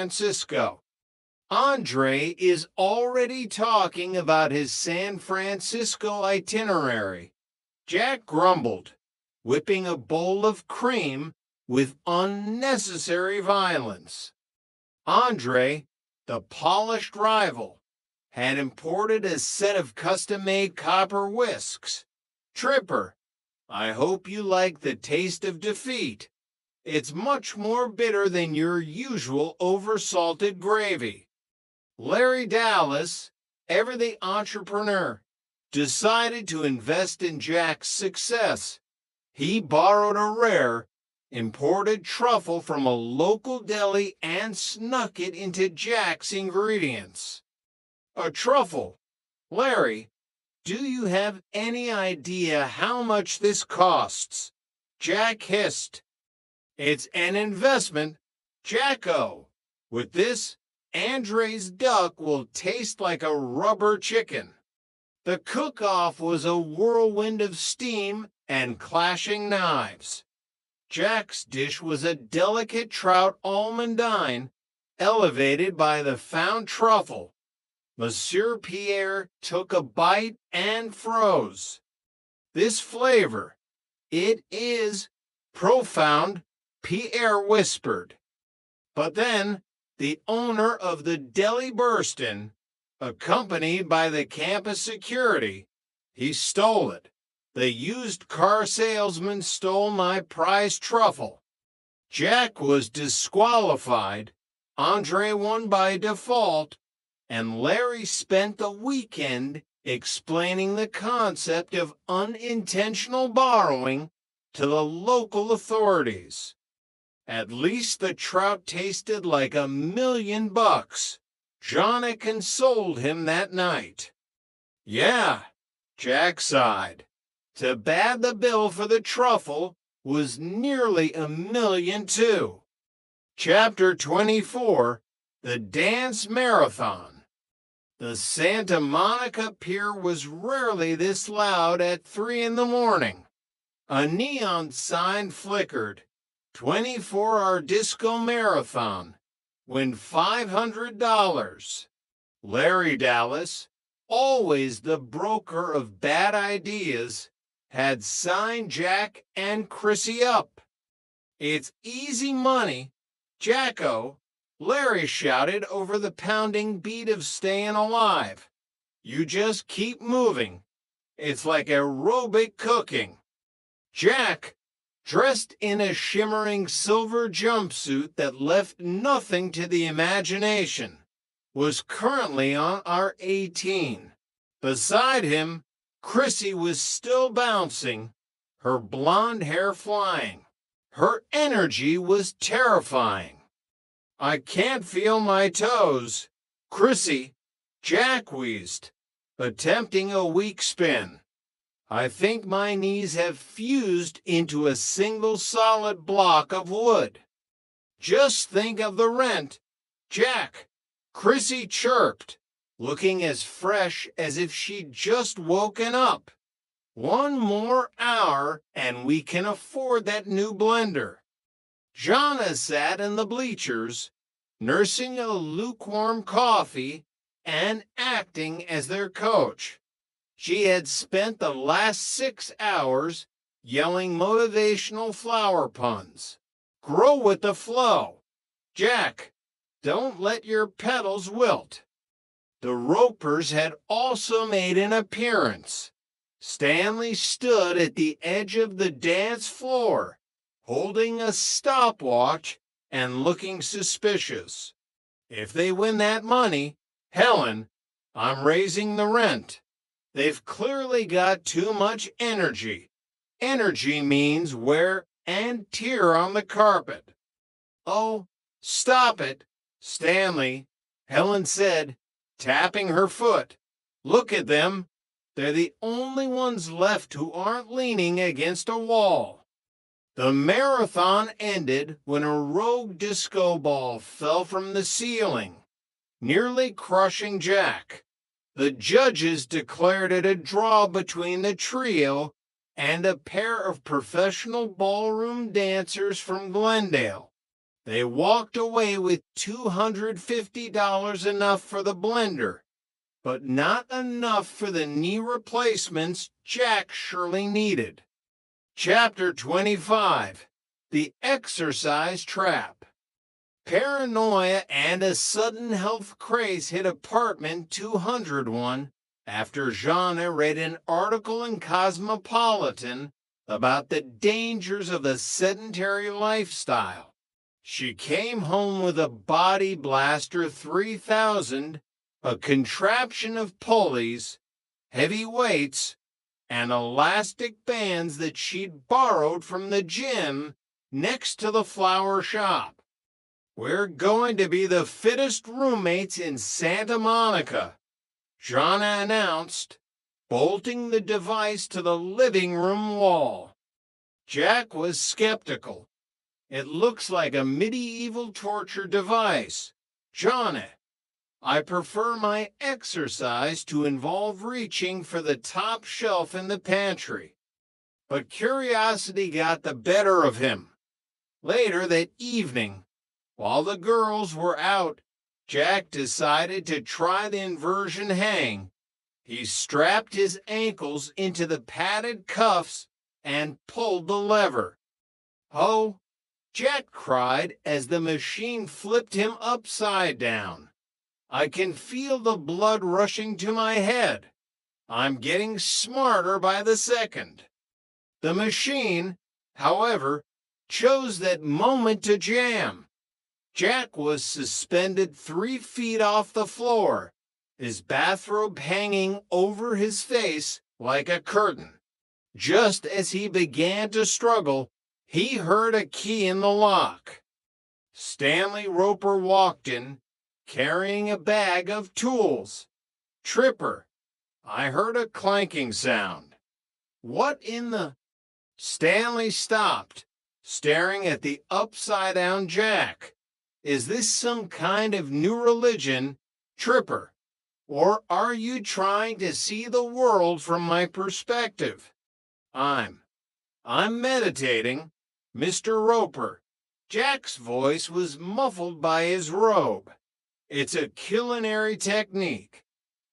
Francisco. Andre is already talking about his San Francisco itinerary. Jack grumbled, whipping a bowl of cream with unnecessary violence. Andre, the polished rival, had imported a set of custom-made copper whisks. Tripper, I hope you like the taste of defeat. It's much more bitter than your usual oversalted gravy. Larry Dallas, ever the entrepreneur, decided to invest in Jack's success. He borrowed a rare, imported truffle from a local deli and snuck it into Jack's ingredients. A truffle. Larry, do you have any idea how much this costs? Jack hissed. It's an investment, Jacko. With this, Andre's duck will taste like a rubber chicken. The cook-off was a whirlwind of steam and clashing knives. Jack's dish was a delicate trout almondine, elevated by the found truffle. Monsieur Pierre took a bite and froze. This flavor, it is profound, Pierre whispered. But then the owner of the deli burst in, accompanied by the campus security. He stole it. The used car salesman stole my prized truffle. Jack was disqualified. Andre won by default. And Larry spent the weekend explaining the concept of unintentional borrowing to the local authorities. At least the trout tasted like $1,000,000. Johnny consoled him that night. Yeah, Jack sighed. To bad the bill for the truffle was nearly $1,000,000 too. Chapter 24, The Dance Marathon. The Santa Monica Pier was rarely this loud at 3 in the morning. A neon sign flickered. 24-hour disco marathon. Win $500. Larry Dallas, always the broker of bad ideas, had signed Jack and Chrissy up. It's easy money, Jacko, Larry shouted over the pounding beat of staying alive. You just keep moving. It's like aerobic cooking. Jack, dressed in a shimmering silver jumpsuit that left nothing to the imagination, was currently on R18. Beside him, Chrissy was still bouncing, her blonde hair flying. Her energy was terrifying. I can't feel my toes. Chrissy, Jack wheezed, attempting a weak spin. I think my knees have fused into a single solid block of wood. Just think of the rent, Jack, Chrissy chirped, looking as fresh as if she'd just woken up. 1 more hour and we can afford that new blender. Jonna sat in the bleachers, nursing a lukewarm coffee and acting as their coach. She had spent the last 6 hours yelling motivational flower puns. Grow with the flow. Jack, don't let your petals wilt. The Ropers had also made an appearance. Stanley stood at the edge of the dance floor, holding a stopwatch and looking suspicious. If they win that money, Helen, I'm raising the rent. They've clearly got too much energy. Energy means wear and tear on the carpet. Oh, stop it, Stanley, Helen said, tapping her foot. Look at them. They're the only ones left who aren't leaning against a wall. The marathon ended when a rogue disco ball fell from the ceiling, nearly crushing Jack. The judges declared it a draw between the trio and a pair of professional ballroom dancers from Glendale. They walked away with $250 enough for the blender, but not enough for the knee replacements Jack surely needed. Chapter 25. The Exercise Trap. Paranoia and a sudden health craze hit apartment 201 after Jana read an article in Cosmopolitan about the dangers of a sedentary lifestyle. She came home with a Body Blaster 3000, a contraption of pulleys, heavy weights, and elastic bands that she'd borrowed from the gym next to the flower shop. "We're going to be the fittest roommates in Santa Monica," Jana announced, bolting the device to the living room wall. Jack was skeptical. "It looks like a medieval torture device. Jana, I prefer my exercise to involve reaching for the top shelf in the pantry." But curiosity got the better of him. Later that evening, while the girls were out, Jack decided to try the inversion hang. He strapped his ankles into the padded cuffs and pulled the lever. "Oh," Jack cried as the machine flipped him upside down. "I can feel the blood rushing to my head. I'm getting smarter by the second." The machine, however, chose that moment to jam. Jack was suspended 3 feet off the floor, his bathrobe hanging over his face like a curtain. Just as he began to struggle, he heard a key in the lock. Stanley Roper walked in, carrying a bag of tools. "Tripper," I heard a clanking sound. "What in the—" Stanley stopped, staring at the upside-down Jack. "Is this some kind of new religion, Tripper? Or are you trying to see the world from my perspective?" I'm meditating, Mr. Roper." Jack's voice was muffled by his robe. "It's a culinary technique.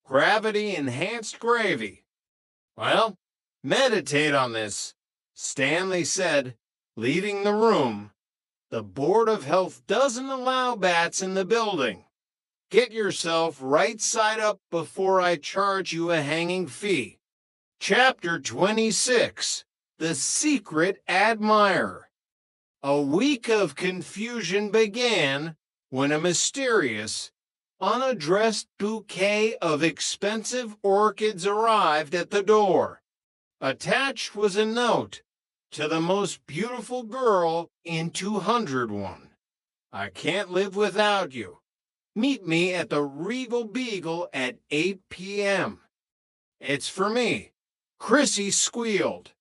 Gravity-enhanced gravy." "Well, meditate on this," Stanley said, leaving the room. "The Board of Health doesn't allow bats in the building. Get yourself right side up before I charge you a hanging fee." Chapter 26. The Secret Admirer. A week of confusion began when a mysterious, unaddressed bouquet of expensive orchids arrived at the door. Attached was a note, "To the most beautiful girl in 201. I can't live without you. Meet me at the Regal Beagle at 8 p.m. It's for me." Chrissy squealed.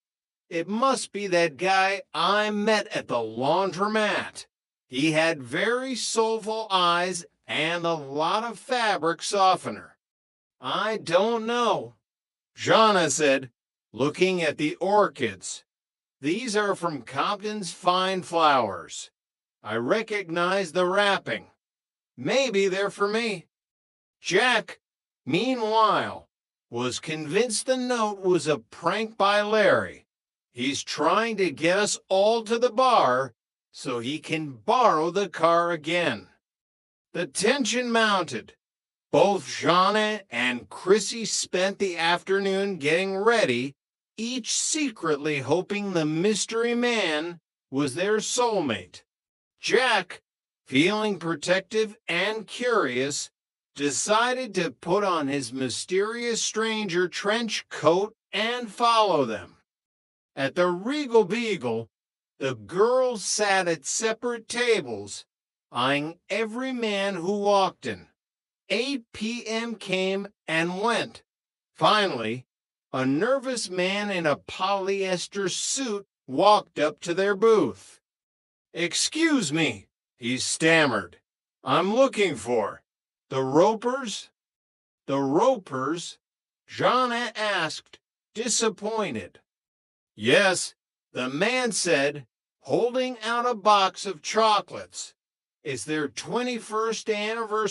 "It must be that guy I met at the laundromat. He had very soulful eyes and a lot of fabric softener." "I don't know," Jana said, looking at the orchids. "These are from Compton's Fine Flowers. I recognize the wrapping. Maybe they're for me." Jack, meanwhile, was convinced the note was a prank by Larry. "He's trying to get us all to the bar so he can borrow the car again." The tension mounted. Both Jana and Chrissy spent the afternoon getting ready, each secretly hoping the mystery man was their soulmate. Jack, feeling protective and curious, decided to put on his mysterious stranger trench coat and follow them. At the Regal Beagle, the girls sat at separate tables, eyeing every man who walked in. 8 p.m. came and went. Finally, a nervous man in a polyester suit walked up to their booth. "Excuse me," he stammered. "I'm looking for the Ropers?" "The Ropers?" Jana asked, disappointed. "Yes," the man said, holding out a box of chocolates. is their 21st anniversary